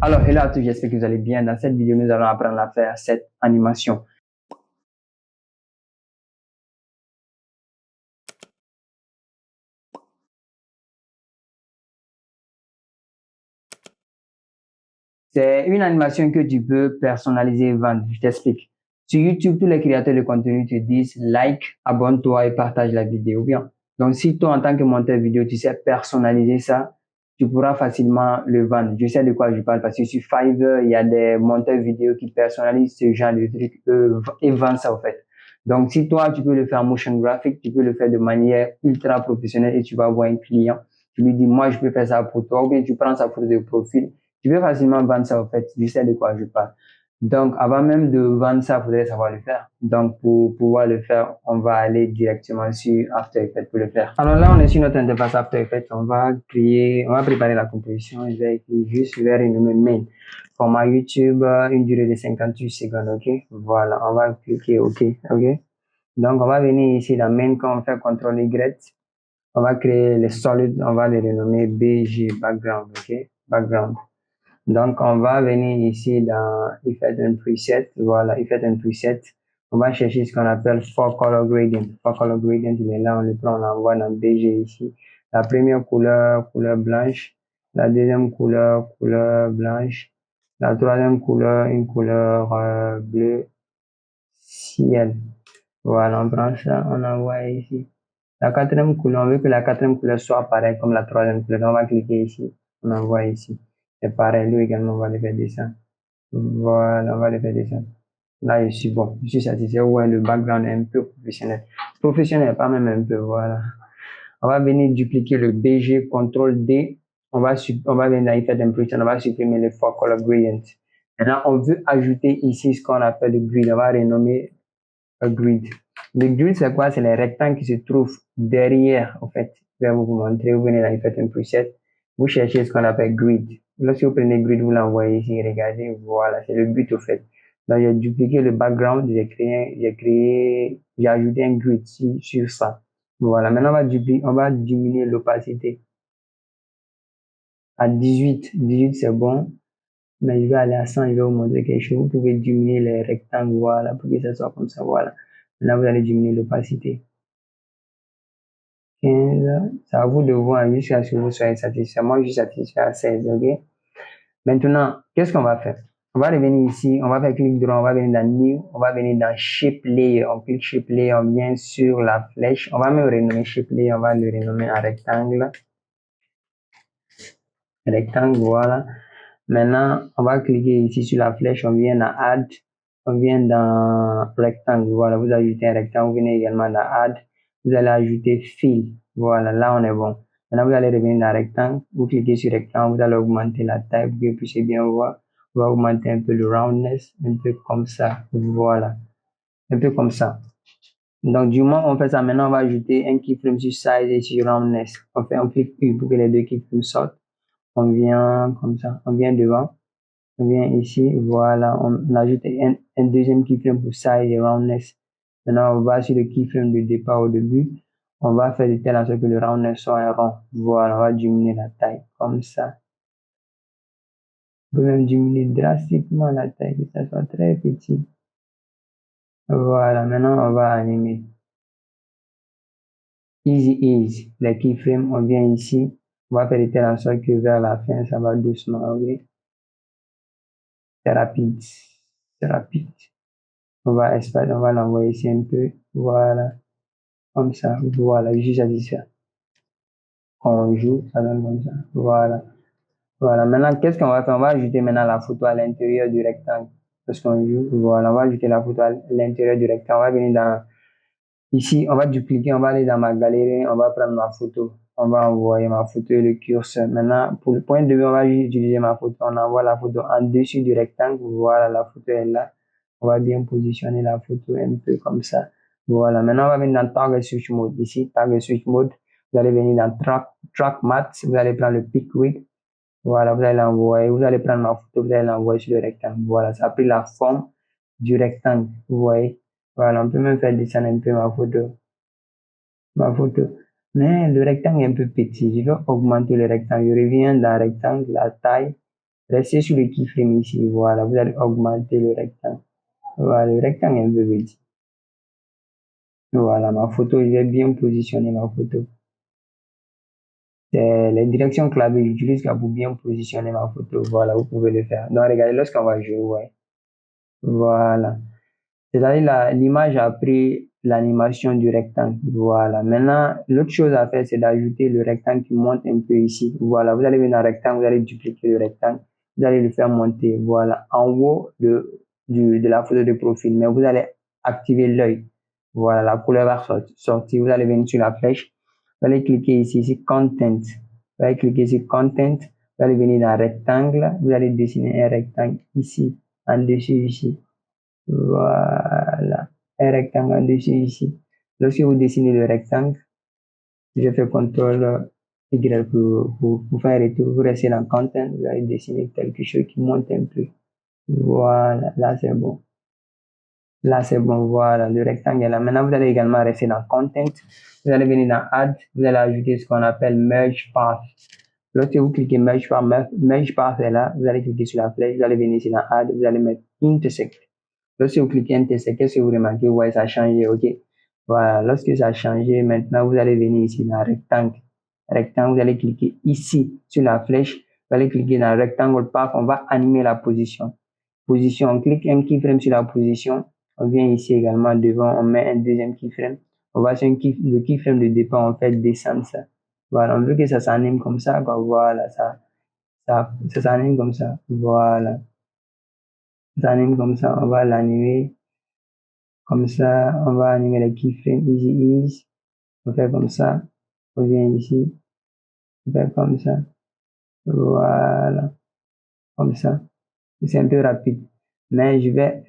Alors, hello à tous, j'espère que vous allez bien. Dans cette vidéo, nous allons apprendre à faire cette animation. C'est une animation que tu peux personnaliser et vendre. Je t'explique. Sur YouTube, tous les créateurs de contenu te disent like, abonne-toi et partage la vidéo. Bien. Donc, si toi, en tant que monteur vidéo, tu sais personnaliser ça, tu pourras facilement le vendre. Je sais de quoi je parle parce que sur Fiverr, il y a des monteurs vidéo qui personnalisent ce genre de trucs et vendent ça, au fait. Donc, si toi, tu peux le faire motion graphic, tu peux le faire de manière ultra professionnelle et tu vas avoir un client. Tu lui dis, moi, je peux faire ça pour toi, ou bien tu prends sa photo de profil. Tu peux facilement vendre ça, au fait. Je sais de quoi je parle. Donc, avant même de vendre ça, il faudrait savoir le faire. Donc, pour pouvoir le faire, on va aller directement sur After Effects pour le faire. Alors là, on est sur notre interface After Effects. On va préparer la composition. Je vais écrire juste, je vais renommer main. Format YouTube, une durée de 58 secondes, ok? Voilà, on va cliquer OK, ok? Donc, on va venir ici dans main, quand on fait CTRL Y, on va créer les solides, on va les renommer BG, background, ok? Background. Donc, on va venir ici dans Effect and Preset. Voilà, Effect and Preset. On va chercher ce qu'on appelle For Color Gradient. For Color Gradient, il est là, on le prend, on l'envoie dans BG ici. La première couleur, couleur blanche. La deuxième couleur, couleur blanche. La troisième couleur, une couleur bleu ciel. Voilà, on prend ça, on envoie ici. La quatrième couleur, on veut que la quatrième couleur soit pareille comme la troisième couleur. On va cliquer ici, on envoie ici. C'est pareil, lui également, on va le faire descendre. Voilà, on va le faire descendre. Là, je suis bon, je suis satisfait. Ouais, le background est un peu professionnel. Professionnel, pas même un peu, voilà. On va venir dupliquer le BG, CTRL D. On va venir dans Effect Impression, on va supprimer le For Color Gradient. Maintenant, on veut ajouter ici ce qu'on appelle le grid. On va renommer un grid. Le grid, c'est quoi? C'est les rectangles qui se trouvent derrière, en fait. Je vais vous montrer. Vous venez dans Effect Impression. Vous cherchez ce qu'on appelle grid. Lorsque vous prenez grid, vous l'envoyez ici. Regardez, voilà, c'est le but, au fait. Donc, j'ai dupliqué le background, j'ai ajouté un grid sur ça. Voilà, maintenant on va diminuer l'opacité à 18. 18, c'est bon, mais je vais aller à 100, je vais vous montrer quelque chose. Vous pouvez diminuer les rectangles, voilà, pour que ça soit comme ça, voilà. Maintenant, vous allez diminuer l'opacité. 15, c'est à vous de voir jusqu'à ce que vous soyez satisfait. Moi, je suis satisfait à 16, ok? Maintenant, qu'est-ce qu'on va faire? On va revenir ici, on va faire clic droit, on va venir dans New, on va venir dans Shape Layer. On clique Shape Layer, on vient sur la flèche. On va même renommer Shape Layer, on va le renommer en rectangle. Rectangle, voilà. Maintenant, on va cliquer ici sur la flèche, on vient dans Add, on vient dans Rectangle, voilà. Vous ajoutez un rectangle, vous venez également dans Add, vous allez ajouter Fill, voilà, là on est bon. Maintenant, vous allez revenir dans Rectangle, vous cliquez sur Rectangle, vous allez augmenter la taille pour que vous puissiez bien voir. On va augmenter un peu le roundness, un peu comme ça, voilà, un peu comme ça. Donc, du moment où on fait ça, maintenant on va ajouter un keyframe sur Size et sur Roundness. On clique U pour que les deux keyframes sortent. On vient comme ça, on vient devant, on vient ici, voilà, on ajoute un deuxième keyframe pour Size et Roundness. Maintenant, on va sur le keyframe de départ au début, on va faire de telle sorte que le roundness soit un rond. Voilà, on va diminuer la taille, comme ça. On peut même diminuer drastiquement la taille, que ça soit très petit. Voilà, maintenant on va animer. Easy ease, les keyframes, on vient ici, on va faire de telle sorte que vers la fin, ça va doucement, ok? C'est rapide, c'est rapide. On va espacer, on va l'envoyer ici un peu, voilà, comme ça, voilà, juste à dire ça. Quand on joue, ça donne comme ça, voilà. Voilà, maintenant, qu'est-ce qu'on va faire? On va ajouter maintenant la photo à l'intérieur du rectangle. Parce qu'on joue, voilà, on va ajouter la photo à l'intérieur du rectangle. On va venir dans, ici, on va dupliquer, on va aller dans ma galerie, on va prendre ma photo. On va envoyer ma photo et le curseur. Maintenant, pour le point de vue, on va utiliser ma photo. On envoie la photo en dessus du rectangle. Voilà, la photo est là. On va bien positionner la photo un peu comme ça. Voilà, maintenant on va venir dans Target Switch Mode. Ici, Target Switch Mode, vous allez venir dans Track Matte, vous allez prendre le Pick Width. Voilà, vous allez l'envoyer, vous allez prendre ma photo, vous allez l'envoyer sur le rectangle. Voilà, ça a pris la forme du rectangle, vous voyez. Voilà, on peut même faire descendre un peu ma photo. Mais le rectangle est un peu petit. Je vais augmenter le rectangle. Je reviens dans le rectangle, la taille. Restez sur le keyframe ici. Voilà, vous allez augmenter le rectangle. Voilà, le rectangle est un peu petit. Voilà, ma photo, je vais bien positionner ma photo. C'est les directions clavier que j'utilise pour bien positionner ma photo. Voilà, vous pouvez le faire. Donc, regardez, lorsqu'on va jouer, ouais. Voilà. C'est-à-dire l'image a pris l'animation du rectangle. Voilà. Maintenant, l'autre chose à faire, c'est d'ajouter le rectangle qui monte un peu ici. Voilà. Vous allez venir dans le rectangle, vous allez dupliquer le rectangle. Vous allez le faire monter. Voilà. En haut de la photo de profil. Mais vous allez activer l'œil. Voilà. La couleur va sortir. Vous allez venir sur la flèche. Vous allez cliquer ici, Content. Vous allez cliquer sur Content. Vous allez venir dans rectangle. Vous allez dessiner un rectangle ici, en dessus ici. Voilà. Un rectangle en dessus ici. Lorsque vous dessinez le rectangle, je fais CTRL Y pour faire un retour. Vous restez dans Content, vous allez dessiner quelque chose qui monte un peu. Voilà, là c'est bon. Là c'est bon, voilà, le rectangle est là. Maintenant, vous allez également rester dans Content. Vous allez venir dans Add, vous allez ajouter ce qu'on appelle Merge Path. Lorsque vous cliquez Merge Path est là, vous allez cliquer sur la flèche, vous allez venir ici dans Add, vous allez mettre Intersect. Lorsque vous cliquez Intersect, qu'est-ce que vous remarquez? Ouais, ça a changé, ok. Voilà, lorsque ça a changé, maintenant vous allez venir ici dans Rectangle. Rectangle, vous allez cliquer ici sur la flèche, vous allez cliquer dans Rectangle Path, on va animer la position. Position, on clique un keyframe sur la position, on vient ici également devant, on met un deuxième keyframe, on va sur le keyframe de départ, on fait descendre ça. Voilà, on veut que ça s'anime comme ça, quoi. Voilà, ça s'anime comme ça. Voilà, ça s'anime comme ça, on va l'animer. Comme ça, on va animer les keyframes easy ease. On fait comme ça. On vient ici. On fait comme ça. Voilà. Comme ça. C'est un peu rapide. Mais je vais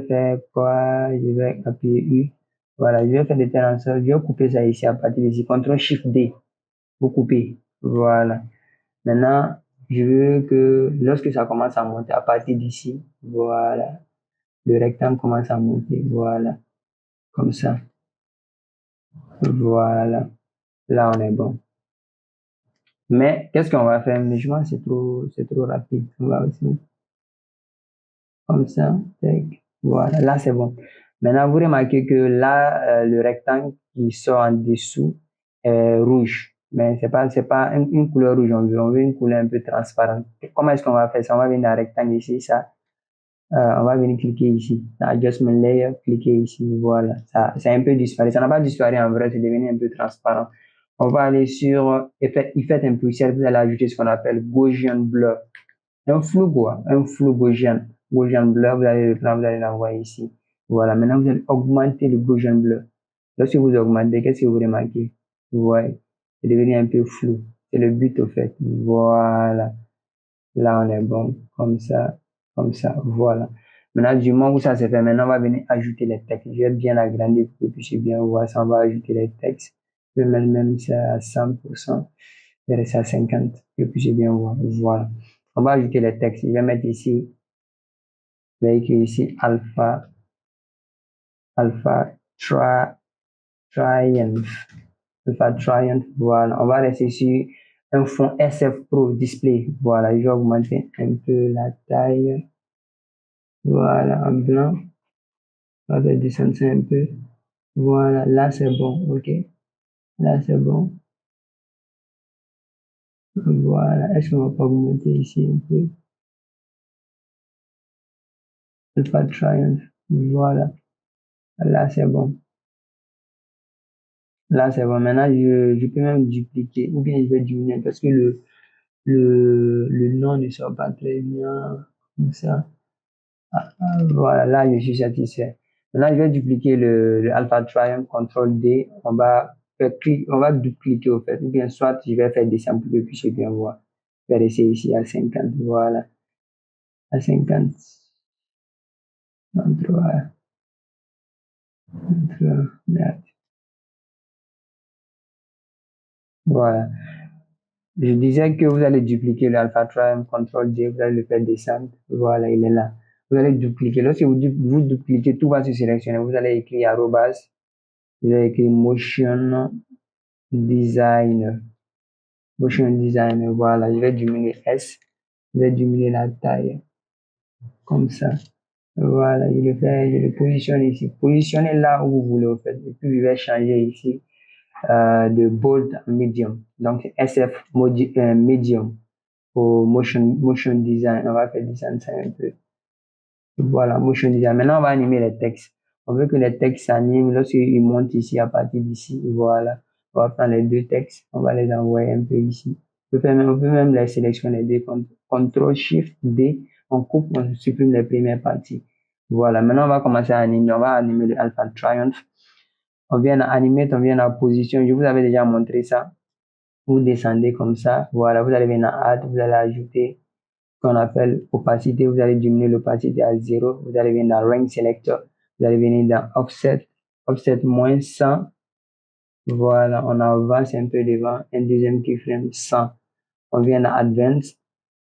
faire quoi? Je vais appuyer U. Voilà. Je vais faire de telle en sorte. Je vais couper ça ici à partir d'ici. CTRL SHIFT D. Vous coupez. Voilà. Maintenant, je veux que lorsque ça commence à monter à partir d'ici, voilà. Le rectangle commence à monter. Voilà. Comme ça. Voilà. Là, on est bon. Mais qu'est-ce qu'on va faire? Mais je pense que c'est trop rapide. On va aussi comme ça. Voilà, là c'est bon. Maintenant, vous remarquez que là, le rectangle qui sort en dessous est rouge. Mais c'est pas une couleur rouge, on veut une couleur un peu transparente. Comment est-ce qu'on va faire ça? On va venir dans le rectangle ici, ça. On va venir cliquer ici. Dans Adjustment Layer, cliquer ici. Voilà. Ça, c'est un peu disparu. Ça n'a pas disparu en vrai, c'est devenu un peu transparent. On va aller sur Effect Impulsive. Vous allez ajouter ce qu'on appelle Gaussian Blur. Un flou, quoi. Un flou Gaussian. Gaussian Blur, vous allez le prendre, vous allez l'envoyer ici. Voilà. Maintenant, vous allez augmenter le Gaussian Blur. Lorsque vous augmentez, qu'est-ce que vous remarquez? Ouais. C'est devenu un peu flou. C'est le but, au fait. Voilà. Là, on est bon. Comme ça. Voilà. Maintenant, du moment où ça c'est fait, maintenant, on va venir ajouter les textes. Je vais bien l'agrandir pour que vous puissiez bien voir ça. On va ajouter les textes. Je vais mettre même ça à 100%. Je vais rester à 50 pour que vous puissiez bien voir. Voilà. On va ajouter les textes. Je vais mettre ici, je vais écrire ici alpha triumph. Alpha triumph. Voilà. On va rester sur un fond SF Pro Display. Voilà. Je vais augmenter un peu la taille. Voilà. En blanc. On va descendre ça un peu. Voilà. Là, c'est bon. OK. Là, c'est bon. Voilà. Est-ce qu'on va pas augmenter ici un peu? Alpha triumph. Voilà. Là, c'est bon. Là, c'est bon. Maintenant, je peux même dupliquer ou bien je vais diminuer parce que le nom ne sort pas très bien. Comme ça. Voilà, là, je suis satisfait. Maintenant, je vais dupliquer le Alpha Triumph, CTRL D. On va dupliquer au fait. Ou bien soit je vais faire descendre pour que vous puissiez bien voir. Je vais rester ici à 50. Voilà. À 50. 33. 33. Voilà. Je disais que vous allez dupliquer l'alpha triumph, CTRL D, vous allez le faire descendre. Voilà, il est là. Vous allez dupliquer. Lorsque vous dupliquez, tout va se sélectionner. Vous allez écrire arrobas, vous allez écrire motion designer. Motion designer, voilà. Je vais diminuer S. Je vais diminuer la taille comme ça. Voilà, je le positionne ici. Positionnez là où vous voulez au fait. Et puis je vais changer ici de bold à medium. Donc SF medium pour motion design. On va faire design ça un peu. Voilà, motion design. Maintenant, on va animer les textes. On veut que les textes s'animent lorsqu'ils montent ici à partir d'ici. Voilà. On va prendre les deux textes. On va les envoyer un peu ici. On peut même les sélectionner. Ctrl Shift D. On coupe, on supprime les premières parties. Voilà. Maintenant, on va commencer à animer. On va animer le Alpha Triumph. On vient à animer, on vient à position. Je vous avais déjà montré ça. Vous descendez comme ça. Voilà. Vous allez venir à Add. Vous allez ajouter qu'on appelle opacité, vous allez diminuer l'opacité à 0, vous allez venir dans Range Selector, vous allez venir dans Offset moins 100, voilà, on avance un peu devant, un deuxième keyframe 100, on vient dans Advanced,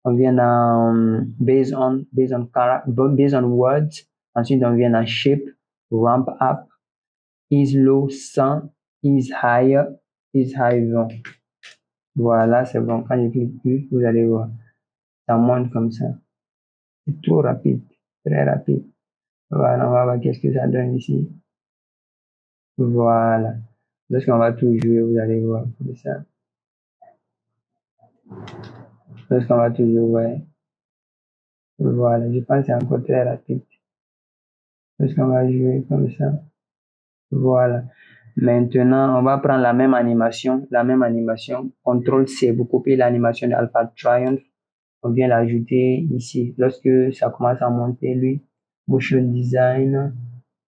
on vient dans based on Words, ensuite on vient dans Shape, Ramp Up, Ease Low 100, Ease Higher, Ease High 20. Voilà, c'est bon, quand je clique plus, vous allez voir, ça monte comme ça. C'est trop rapide, très rapide. Voilà, on va voir qu'est-ce que ça donne ici. Voilà. Lorsqu'on va tout jouer, vous allez voir comme ça. Lorsqu'on va tout jouer, voilà, je pense que c'est encore très rapide. Lorsqu'on va jouer comme ça. Voilà. Maintenant, on va prendre la même animation. CTRL C, vous copiez l'animation de Alpha Triumph. On vient l'ajouter ici. Lorsque ça commence à monter, lui, Motion Design,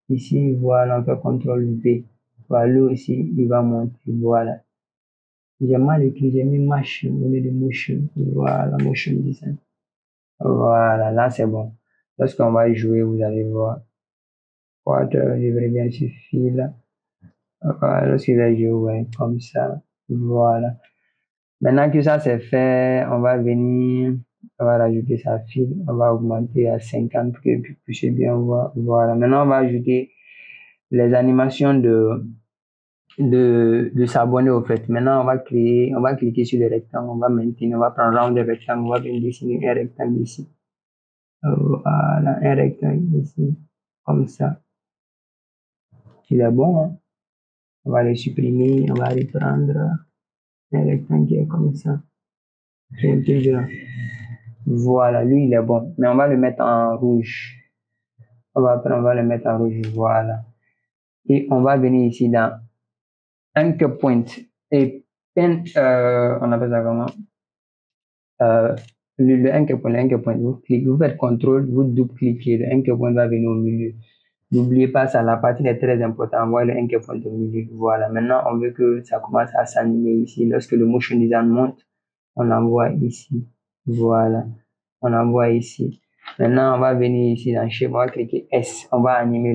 ici, voilà, on fait CTRL V. Voilà, lui aussi, il va monter. Voilà. J'ai mal écrit, j'ai mis machine au lieu de motion. Voilà, motion design. Voilà, là c'est bon. Lorsqu'on va jouer, vous allez voir. Je vais bien suffire là. Voilà, lorsque je vais jouer comme ça. Voilà. Maintenant que ça c'est fait, on va venir, on va rajouter sa file, on va augmenter à 50 pour que vous puissiez bien voir. Voilà. Maintenant, on va ajouter les animations de s'abonner au fait. Maintenant, on va cliquer sur le rectangle, on va maintenir, on va prendre round de rectangle, on va venir dessiner un rectangle ici. Voilà, un rectangle ici, comme ça. Il est bon, hein? On va le supprimer, on va reprendre un rectangle qui est comme ça. C'est un peu grand. Voilà, lui, il est bon. Mais on va le mettre en rouge. On va le mettre en rouge, voilà. Et on va venir ici dans Anchor Point. Et on appelle ça comment? Le anchor point, vous cliquez, vous faites contrôle, vous double-cliquez, le anchor point va venir au milieu. N'oubliez pas ça, la partie est très importante, envoyez le anchor point au milieu. Voilà, maintenant on veut que ça commence à s'animer ici. Lorsque le motion design monte, on l'envoie ici. Voilà, on l'envoie ici. Maintenant, on va venir ici dans Shape, on va cliquer S, on va animer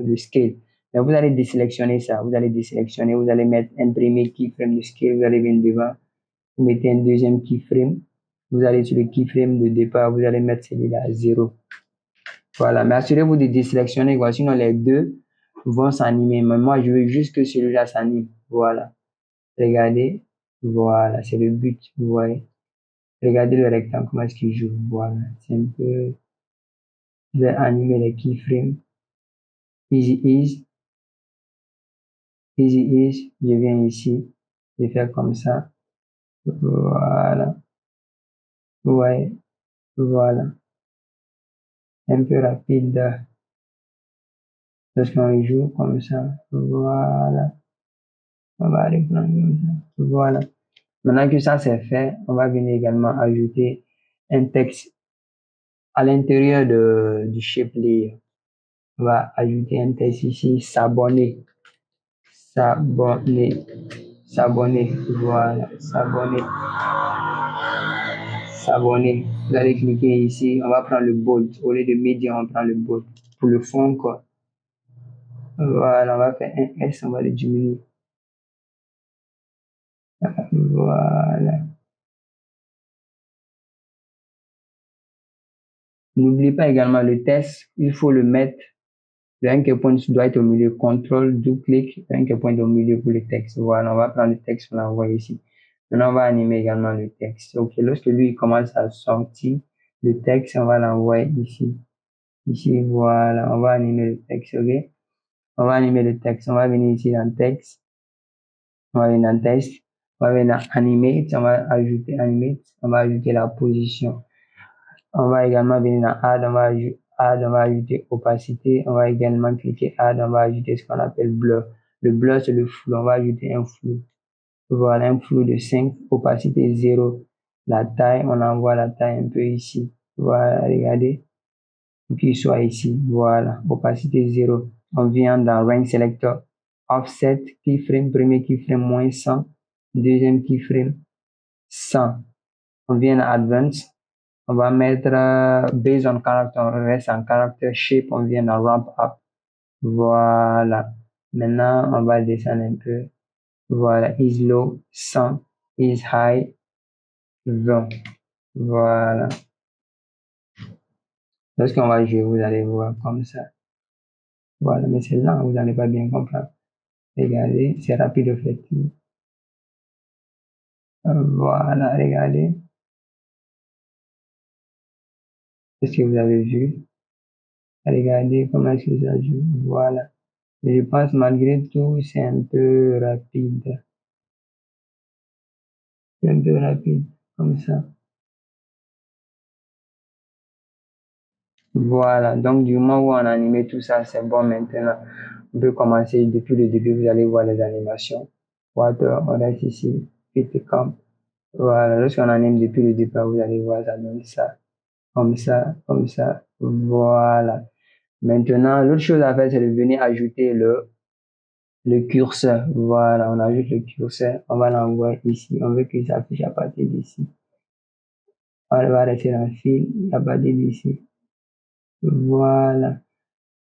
le scale. Mais vous allez désélectionner ça, vous allez mettre un premier keyframe de scale, vous allez venir devant, vous mettez un deuxième keyframe, vous allez sur le keyframe de départ, vous allez mettre celui-là à 0. Voilà, mais assurez-vous de désélectionner, sinon les deux vont s'animer. Mais moi, je veux juste que celui-là s'anime. Voilà. Regardez. Voilà, c'est le but. Vous voyez. Regardez le rectangle, comment est-ce qu'il joue. Voilà. C'est un peu. Je vais animer les keyframes. Easy ease. Easy ease. Je viens ici. Je fais comme ça. Voilà. Ouais. Voilà. Un peu rapide. Lorsqu'on joue comme ça. Voilà. On va reprendre comme ça. Voilà. Maintenant que ça c'est fait, on va venir également ajouter un texte à l'intérieur du shape layer. On va ajouter un texte ici, s'abonner, s'abonner, s'abonner, voilà, s'abonner, s'abonner. Vous allez cliquer ici, on va prendre le bold. Au lieu de médium, on prend le bold. Pour le fond, quoi. Voilà, on va faire un S, on va le diminuer. Voilà. N'oubliez pas également le texte, il faut le mettre. Le anchor point doit être au milieu. Contrôle, double-clic, anchor point au milieu pour le texte. Voilà, on va prendre le texte, on l'envoie ici. Maintenant, on va animer également le texte. Ok, lorsque lui il commence à sortir le texte, on va l'envoyer ici. Ici, voilà, on va animer le texte, ok? On va animer le texte. On va venir ici dans texte. On va venir dans texte. On va venir dans animate. On va ajouter animate. On va ajouter la position. On va également venir dans add. On va ajouter opacité. On va également cliquer add. On va ajouter ce qu'on appelle blur. Le blur, c'est le flou. On va ajouter un flou. Voilà, un flou de 5. Opacité 0. La taille, on envoie la taille un peu ici. Voilà, regardez. Qu'il soit ici. Voilà, opacité 0. On vient dans range selector. Offset, keyframe, premier keyframe moins 100. Deuxième keyframe 100. On vient dans advanced. On va mettre based on character, on reste en character shape, on vient dans ramp up. Voilà. Maintenant, on va descendre un peu. Voilà, is low 100, is high 20. Voilà. Lorsqu'on va jouer, vous allez voir comme ça. Voilà, mais c'est lent, vous n'allez pas bien comprendre. Regardez, c'est rapide au fait. Voilà, regardez. Est-ce que vous avez vu? Regardez comment est-ce que ça joue. Voilà. Je pense malgré tout, c'est un peu rapide. C'est un peu rapide, comme ça. Voilà. Donc, du moment où on a animé tout ça, c'est bon maintenant. On peut commencer depuis le début. Vous allez voir les animations. Water, on reste ici. Fit comme. Voilà. Lorsqu'on anime depuis le départ, vous allez voir, ça donne ça. Comme ça, comme ça. Voilà. Maintenant, l'autre chose à faire, c'est de venir ajouter le curseur. Voilà, on ajoute le curseur. On va l'envoyer ici. On veut qu'il s'affiche à partir d'ici. On va rester dans le fil à partir d'ici. Voilà.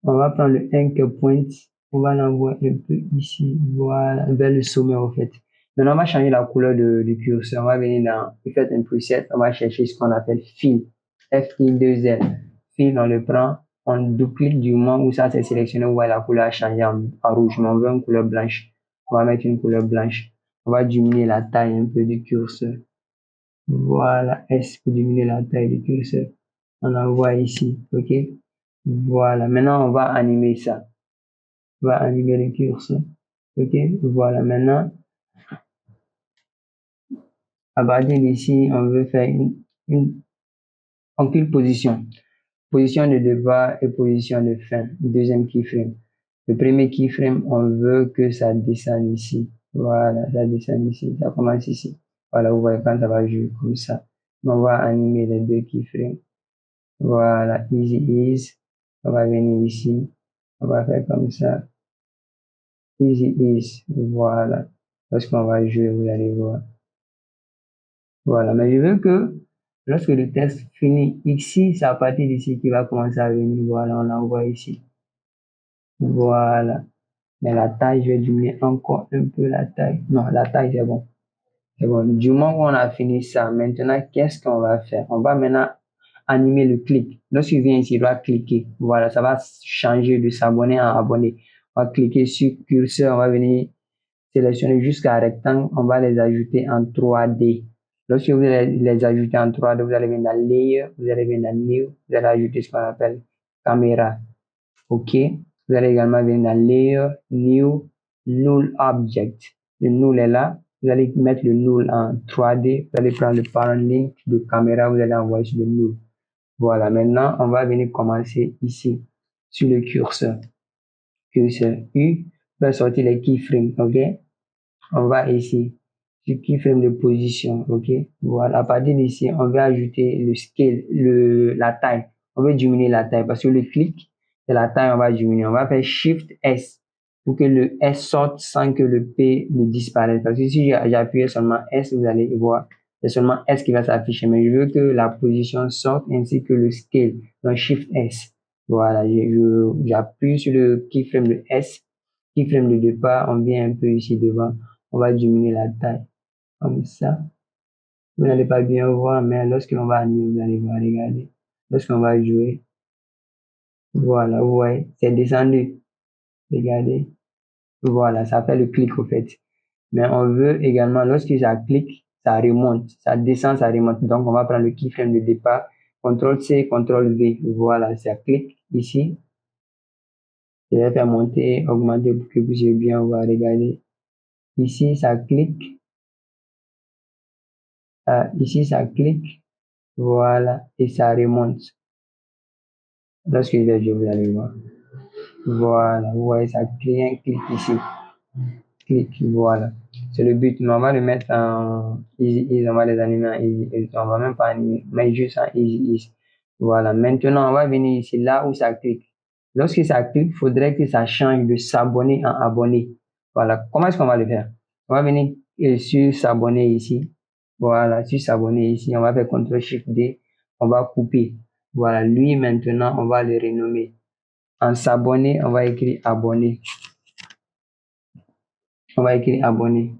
On va prendre le anchor point. On va l'envoyer un peu ici. Voilà, vers le sommet en fait. Maintenant, on va changer la couleur du curseur. On va venir dans Effect and Preset. On va chercher ce qu'on appelle Fill. F-I-2-L. Fill, on le prend. On duplique du moment où ça s'est sélectionné. On voit la couleur a changé en rouge. Mais on veut une couleur blanche. On va mettre une couleur blanche. On va diminuer la taille un peu du curseur. Voilà, S pour diminuer la taille du curseur. On l'envoie ici, ok? Voilà, maintenant on va animer ça. On va animer le curseur, ok? Voilà, maintenant, à partir d'ici, on veut faire en quelle position? Position de départ et position de fin, deuxième keyframe. Le premier keyframe, on veut que ça descende ici. Voilà, ça descend ici, ça commence ici. Voilà, vous voyez quand ça va jouer comme ça. On va animer les deux keyframes. Voilà, easy ease. On va venir ici. On va faire comme ça. Easy ease. Voilà. Lorsqu'on va jouer, vous allez voir. Voilà. Mais je veux que lorsque le test finit ici, c'est à partir d'ici qu'il va commencer à venir. Voilà, on l'envoie ici. Voilà. Mais la taille, je vais diminuer encore un peu la taille. Non, la taille, c'est bon. C'est bon. Du moment où on a fini ça, maintenant, qu'est-ce qu'on va faire? On va maintenant animer le clic. Lorsqu'il vient ici, il doit cliquer. Voilà, ça va changer de s'abonner en abonné. On va cliquer sur curseur, on va venir sélectionner jusqu'à rectangle, on va les ajouter en 3D. Lorsque vous allez les ajouter en 3D, vous allez venir dans Layer, vous allez venir dans New, vous allez ajouter ce qu'on appelle caméra. OK? Vous allez également venir dans Layer, New, Null Object. Le null est là. Vous allez mettre le null en 3D. Vous allez prendre le parent link de caméra. Vous allez envoyer sur le null. Voilà. Maintenant, on va venir commencer ici sur le curseur. Curseur U. On va sortir les keyframes. OK? On va ici sur keyframe de position. OK? Voilà. À partir d'ici, on va ajouter le scale, la taille. On veut diminuer la taille parce que le clic, c'est la taille, on va diminuer. On va faire Shift S pour que le S sorte sans que le P ne disparaisse. Parce que si j'appuie seulement S, vous allez voir, c'est seulement S qui va s'afficher. Mais je veux que la position sorte ainsi que le scale. Donc Shift S. Voilà, j'appuie sur le keyframe de S. Keyframe de départ, on vient un peu ici devant. On va diminuer la taille. Comme ça. Vous n'allez pas bien voir, mais lorsque l'on va animer, vous allez voir, regardez. Lorsqu'on va jouer, voilà, vous voyez, c'est descendu. Regardez. Voilà, ça fait le clic au fait. Mais on veut également, lorsque ça clique, ça remonte, ça descend, ça remonte. Donc, on va prendre le keyframe de départ, CTRL-C, CTRL-V. Voilà, ça clique ici. Je vais faire monter, augmenter pour que vous puissiez bien voir. Regardez. Ici, ça clique. Ici, ça clique. Voilà, et ça remonte. Lorsque je vais jouer, vous allez voir. Voilà, vous voyez, ça clique ici. Clique, voilà. C'est le but. Mais on va le mettre en easy ease, on va les animer en easy ease. On va même pas animer, mais juste en easy ease. Voilà. Maintenant, on va venir ici, là où ça clique. Lorsque ça clique, il faudrait que ça change de s'abonner en abonné. Voilà. Comment est-ce qu'on va le faire? On va venir sur s'abonner ici. Voilà, sur s'abonner ici, on va faire CTRL-SHIFT-D. On va couper. Voilà, lui maintenant, on va le renommer. En s'abonner, on va écrire abonné. On va écrire abonné.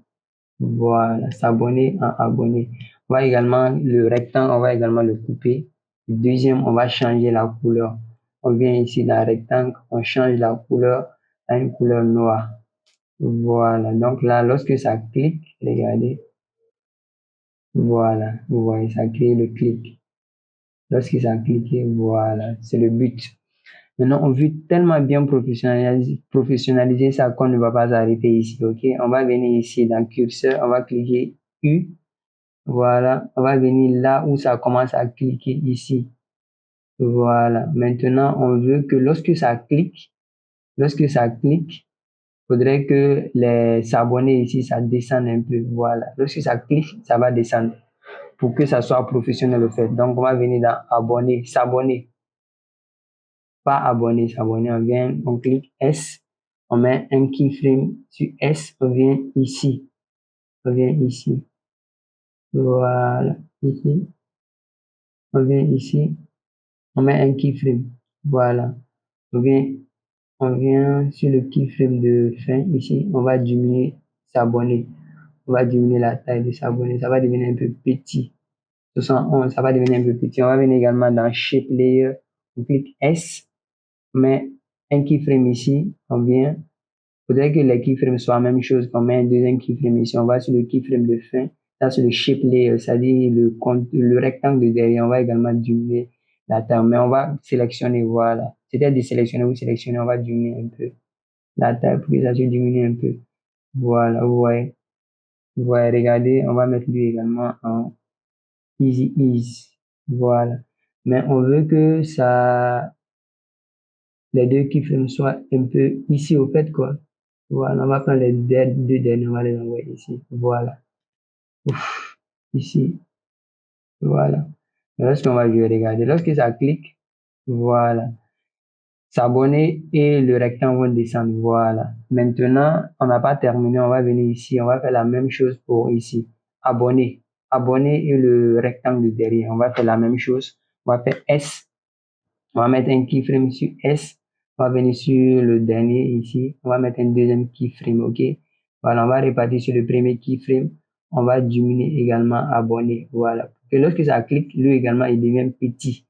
Voilà, s'abonner en abonné. On va également, le rectangle, on va également le couper. Le deuxième, on va changer la couleur. On vient ici dans le rectangle, on change la couleur à une couleur noire. Voilà, donc là, lorsque ça clique, regardez. Voilà, vous voyez, ça crée le clic. Lorsque ça a cliqué, voilà, c'est le but. Maintenant, on veut tellement bien professionnaliser ça qu'on ne va pas s'arrêter ici, ok? On va venir ici dans curseur, on va cliquer U. Voilà, on va venir là où ça commence à cliquer ici. Voilà, maintenant, on veut que lorsque ça clique, faudrait que les s'abonner ici, ça descende un peu. Voilà, lorsque ça clique, ça va descendre pour que ça soit professionnel au fait. Donc, on va venir dans abonner, s'abonner. Pas abonner, s'abonner. On vient, on clique S, on met un keyframe sur S, on vient ici. On vient ici. Voilà, ici. On vient ici. On met un keyframe. Voilà. On vient sur le keyframe de fin ici. On va diminuer s'abonner. On va diminuer la taille de s'abonner. Ça va devenir un peu petit. 71, ça va devenir un peu petit. On va venir également dans Shape Layer. On clique S. On met un keyframe ici. On vient. Il faudrait que les keyframes soient la même chose. On met un deuxième keyframe ici. On va sur le keyframe de fin. Là, sur le Shape Layer, c'est-à-dire le rectangle de derrière. On va également diminuer la taille. Mais on va sélectionner, voilà. C'était de sélectionner ou sélectionner, on va diminuer un peu la taille pour que ça se diminue un peu. Voilà, vous voyez. Vous voyez, regardez, on va mettre lui également en Easy Ease. Voilà. Mais on veut que ça, les deux keyframes soient un peu ici au fait, quoi. Voilà, on va prendre les deux derniers, on va les envoyer ici. Voilà. Ouf, ici. Voilà. Lorsqu'on va jouer, regardez, lorsque ça clique, voilà. S'abonner et le rectangle vont descendre. Voilà. Maintenant, on n'a pas terminé. On va venir ici. On va faire la même chose pour ici. Abonner. Abonner et le rectangle de derrière. On va faire la même chose. On va faire S. On va mettre un keyframe sur S. On va venir sur le dernier ici. On va mettre un deuxième keyframe. OK. Voilà. On va répartir sur le premier keyframe. On va diminuer également abonner. Voilà. Et lorsque ça clique, lui également, il devient petit.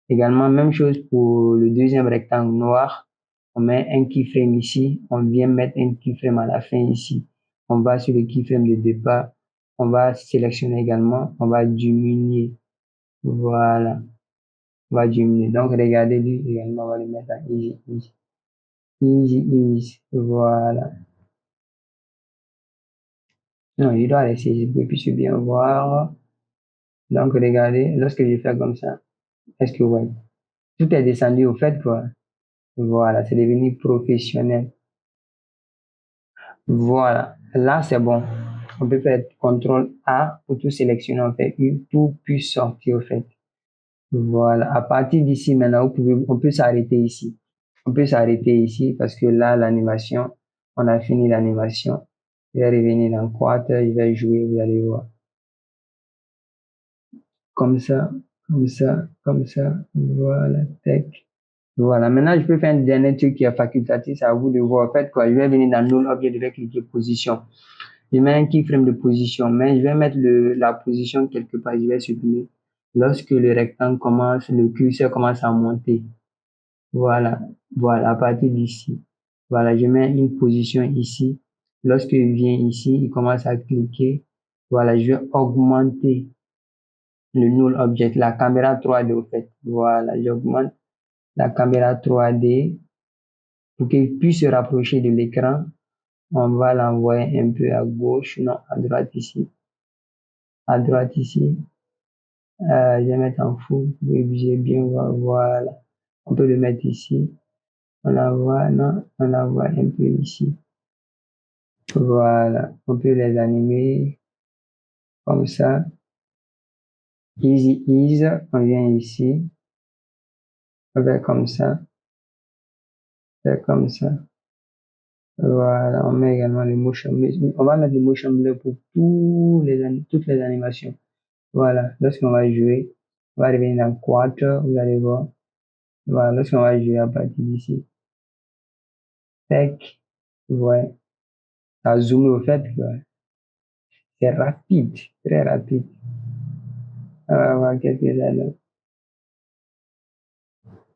Également, même chose pour le deuxième rectangle noir. On met un keyframe ici. On vient mettre un keyframe à la fin ici. On va sur le keyframe de départ. On va sélectionner également. On va diminuer. Voilà. On va diminuer. Donc, regardez lui également. On va le mettre en easy, easy. Easy, easy. Voilà. Non, il doit laisser ici pour que puisse bien voir. Donc, regardez. Lorsque je fais comme ça, est-ce que vous voyez? Tout est descendu au fait, quoi. Voilà. C'est devenu professionnel. Voilà, là c'est bon. On peut faire CTRL A pour tout sélectionner, on fait U pour puis sortir au fait. Voilà, à partir d'ici maintenant, on peut s'arrêter ici. On peut s'arrêter ici parce que là, l'animation, on a fini l'animation. Je vais revenir dans Quarter, je vais jouer, vous allez voir. Comme ça, comme ça, comme ça. Voilà, tac. Voilà, maintenant je peux faire un dernier truc qui est facultatif, c'est à vous de voir. En fait, quoi, je vais venir dans Null Object, je vais cliquer position. Je mets un keyframe de position, mais je vais mettre la position quelque part, je vais supprimer. Lorsque le rectangle commence, le curseur commence à monter. Voilà, voilà, à partir d'ici. Voilà, je mets une position ici. Lorsque je viens ici, il commence à cliquer. Voilà, je vais augmenter le null object, la caméra 3D au fait. Voilà, j'augmente la caméra 3D pour qu'il puisse se rapprocher de l'écran. On va l'envoyer un peu à gauche, non, à droite ici. À droite ici. Je vais mettre en full pour que bien voir. Voilà. On peut le mettre ici. On l'envoie, non, on l'envoie un peu ici. Voilà. On peut les animer comme ça. Easy ease. On vient ici. On fait comme ça. On fait comme ça. Voilà. On met également le motion blur. On va mettre le motion blur pour toutes les animations. Voilà. Lorsqu'on va jouer, on va revenir dans 4. Vous allez voir. Voilà. Lorsqu'on va jouer à partir d'ici. Tac. Ouais. Ça zoome au fait, quoi. C'est rapide. Très rapide. On va voir quelques années.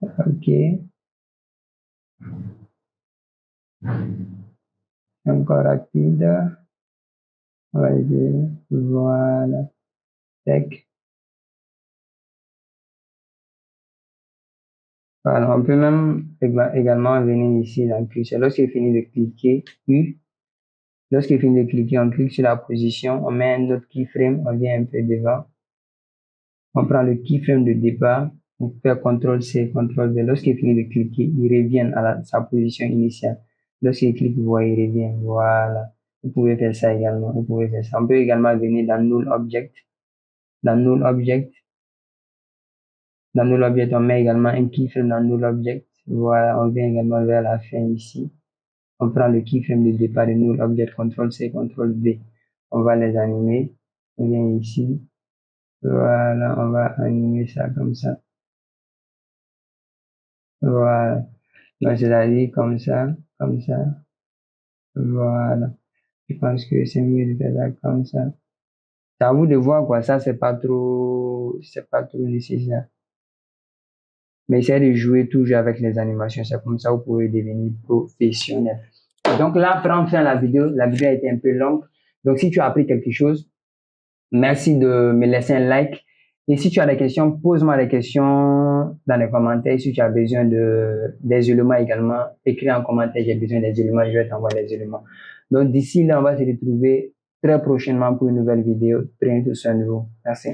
Ok. Encore rapide. On va jouer. Voilà. Tac. Voilà. On peut même également venir ici dans cliquer. Lorsqu'il finit de cliquer, U. Lorsqu'il finit de cliquer, on clique sur la position. On met un autre keyframe. On vient un peu devant. On prend le keyframe de départ. On fait CTRL-C, CTRL-V. Lorsqu'il finit de cliquer, il revient à sa position initiale. Lorsqu'il clique, vous voyez, il revient. Voilà. Vous pouvez faire ça également. Vous pouvez faire ça. On peut également venir dans Null Object. Dans Null Object. Dans Null Object, on met également un keyframe dans Null Object. Voilà. On vient également vers la fin ici. On prend le keyframe de départ de Null Object, CTRL-C, CTRL-V. On va les animer. On vient ici. Voilà. On va animer ça comme ça. Voilà. Donc, c'est-à-dire comme ça, comme ça. Voilà. Je pense que c'est mieux de faire ça comme ça. C'est à vous de voir, quoi. Ça, c'est pas trop nécessaire. Mais essayez de jouer toujours avec les animations. C'est comme ça que vous pouvez devenir professionnel. Donc là, prends fin à la vidéo. La vidéo a été un peu longue. Donc, si tu as appris quelque chose, merci de me laisser un like. Et si tu as des questions, pose-moi des questions dans les commentaires. Si tu as besoin des éléments également, écris en commentaire, j'ai besoin des éléments, je vais t'envoyer les éléments. Donc d'ici là, on va se retrouver très prochainement pour une nouvelle vidéo. Prenez tout soin de vous. Merci.